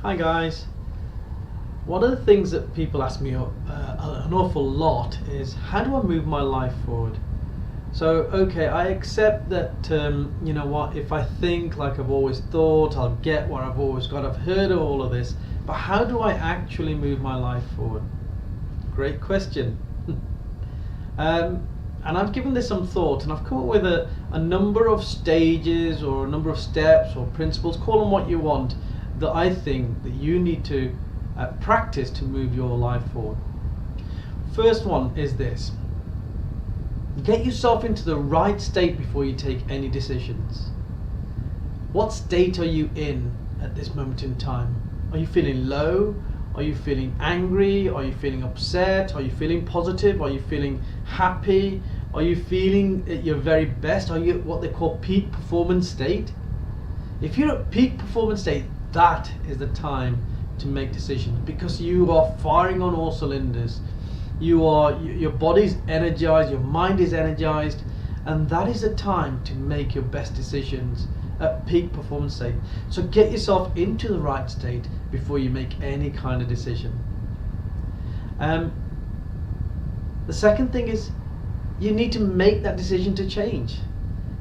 Hi guys. One of the things that people ask me an awful lot is, how do I move my life forward? So, okay, I accept that, you know what, if I think like I've always thought, I'll get what I've always got. I've heard of all of this, but how do I actually move my life forward? Great question. And I've given this some thought, and I've come up with a number of stages or a number of steps or principles, call them what you want, that I think that you need to practice to move your life forward. First one is this: get yourself into the right state before you take any decisions. What state are you in at this moment in time? Are you feeling low? Are you feeling angry? Are you feeling upset? Are you feeling positive? Are you feeling happy? Are you feeling at your very best? Are you at what they call peak performance state? If you're at peak performance state, that is the time to make decisions, because you are firing on all cylinders. Your body's energized, your mind is energized, and that is the time to make your best decisions at peak performance state. So get yourself into the right state before you make any kind of decision. The second thing is, you need to make that decision to change.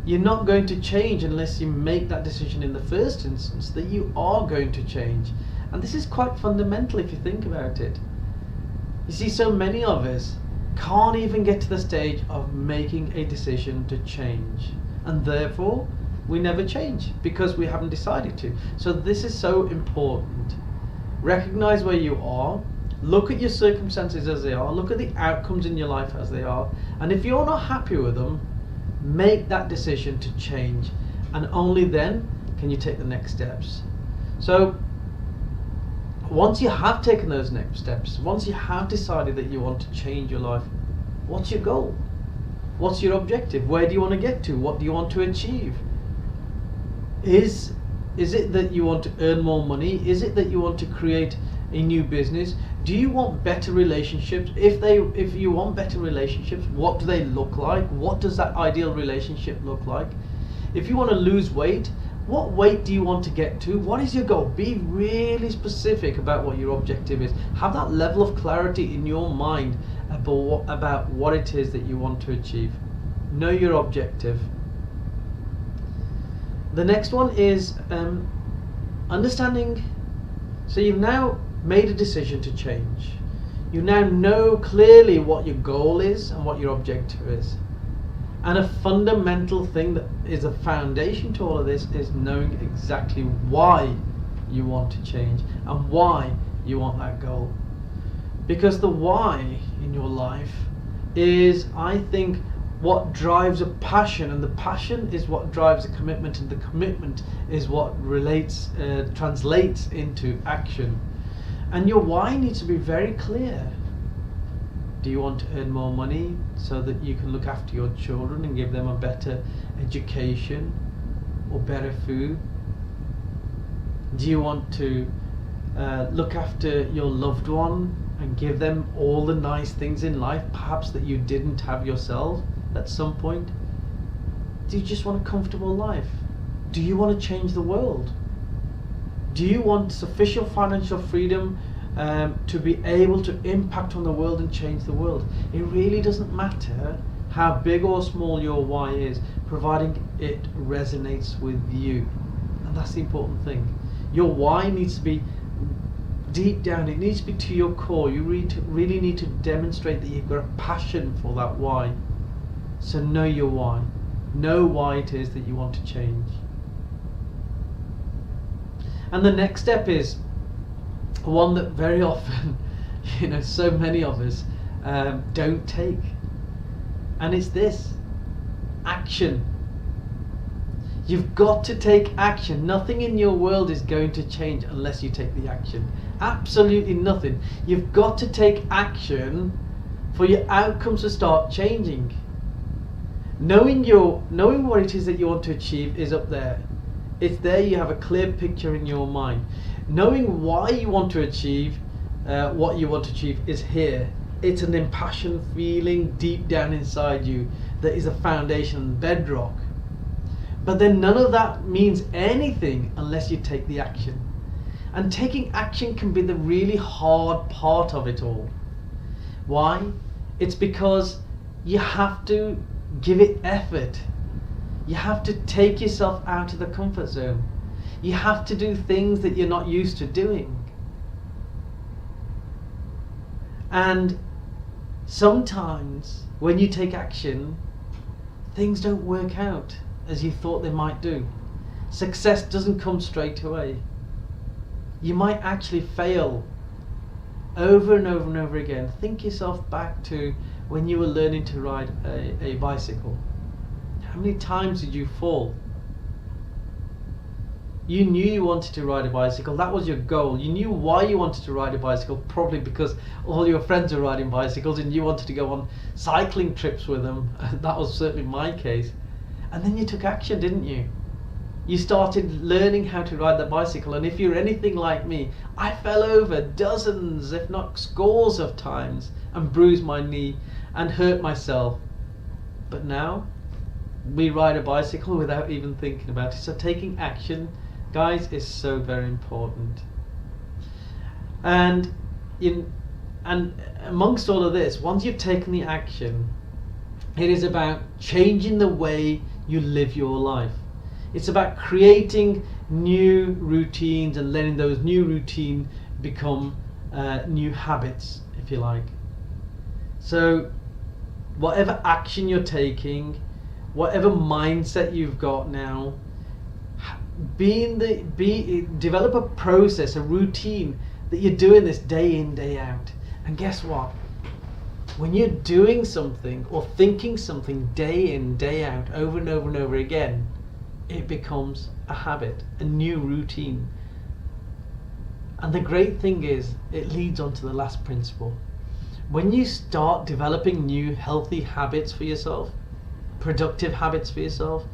You're not going to change unless you make that decision in the first instance that you are going to change. And this is quite fundamental if you think about it. You see, so many of us can't even get to the stage of making a decision to change, and therefore we never change because we haven't decided to. So this is so important. Recognize where you are, look at your circumstances as they are, look at the outcomes in your life as they are, and if you're not happy with them, make that decision to change, and only then can you take the next steps. So once you have taken those next steps, once you have decided that you want to change your life, what's your goal? What's your objective? Where do you want to get to? What do you want to achieve? Is it that you want to earn more money? Is it that you want to create a new business? Do you want better relationships? If you want better relationships, what do they look like? What does that ideal relationship look like? If you want to lose weight, what weight do you want to get to? What is your goal? Be really specific about what your objective is. Have that level of clarity in your mind about what it is that you want to achieve. Know your objective. The next one is understanding. So you've now made a decision to change. You now know clearly what your goal is and what your objective is. And a fundamental thing that is a foundation to all of this is knowing exactly why you want to change and why you want that goal. Because the why in your life is, I think, what drives a passion, and the passion is what drives a commitment, and the commitment is what translates into action. And your why needs to be very clear. Do you want to earn more money so that you can look after your children and give them a better education or better food? Do you want to look after your loved one and give them all the nice things in life, perhaps that you didn't have yourself at some point? Do you just want a comfortable life? Do you want to change the world? Do you want sufficient financial freedom to be able to impact on the world and change the world? It really doesn't matter how big or small your why is, providing it resonates with you. And that's the important thing. Your why needs to be deep down. It needs to be to your core. You really need to demonstrate that you've got a passion for that why. So know your why. Know why it is that you want to change. And the next step is one that very often, so many of us don't take. And it's this: action. You've got to take action. Nothing in your world is going to change unless you take the action. Absolutely nothing. You've got to take action for your outcomes to start changing. Knowing what it is that you want to achieve is up there. It's there. You have a clear picture in your mind. Knowing why you want to achieve what you want to achieve is here. It's an impassioned feeling deep down inside you that is a foundation, bedrock. But then none of that means anything unless you take the action. And taking action can be the really hard part of it all. Why? It's because you have to give it effort. You have to take yourself out of the comfort zone. You have to do things that you're not used to doing. And sometimes when you take action, things don't work out as you thought they might do. Success doesn't come straight away. You might actually fail over and over and over again. Think yourself back to when you were learning to ride a bicycle. How many times did you fall? You knew you wanted to ride a bicycle. That was your goal. You knew why you wanted to ride a bicycle, probably because all your friends were riding bicycles and you wanted to go on cycling trips with them. That was certainly my case. And then you took action, didn't you? You started learning how to ride the bicycle, and if you're anything like me, I fell over dozens, if not scores of times, and bruised my knee and hurt myself. But now we ride a bicycle without even thinking about it. So taking action, guys, is so very important. And amongst all of this, once you've taken the action, it is about changing the way you live your life. It's about creating new routines and letting those new routines become new habits, if you like. So whatever action you're taking, whatever mindset you've got now, develop a process, a routine that you're doing this day in, day out. And guess what? When you're doing something or thinking something day in, day out, over and over and over again, it becomes a habit, a new routine. And the great thing is, it leads on to the last principle. When you start developing new healthy habits for yourself, productive habits for yourself,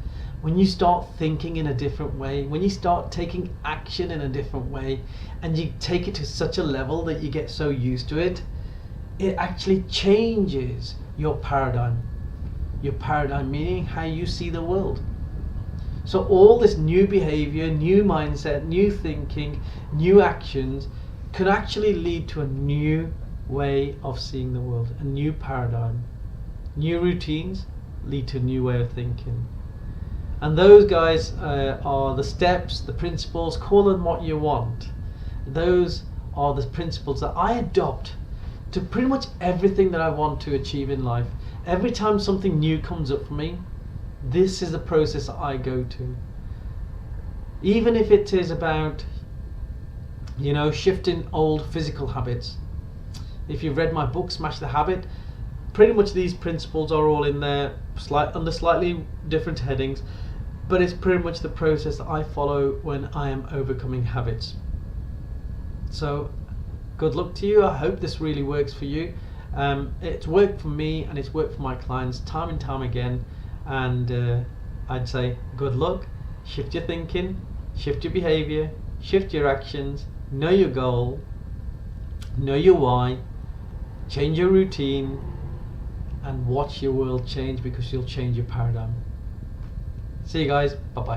when you start thinking in a different way, when you start taking action in a different way, and you take it to such a level that you get so used to it, it actually changes your paradigm. Your paradigm meaning how you see the world. So all this new behavior, new mindset, new thinking, new actions can actually lead to a new way of seeing the world, a new paradigm. New routines lead to a new way of thinking. And those, guys, are the steps, the principles, call them what you want. Those are the principles that I adopt to pretty much everything that I want to achieve in life. Every time something new comes up for me, this is the process that I go to. Even if it is about, shifting old physical habits. If you've read my book, Smash the Habit, pretty much these principles are all in there, under slightly different headings, but it's pretty much the process that I follow when I am overcoming habits. So, good luck to you. I hope this really works for you. It's worked for me and it's worked for my clients time and time again. And I'd say good luck. Shift your thinking, shift your behavior, shift your actions, know your goal, know your why, change your routine, and watch your world change, because you'll change your paradigm. See you guys. Bye bye.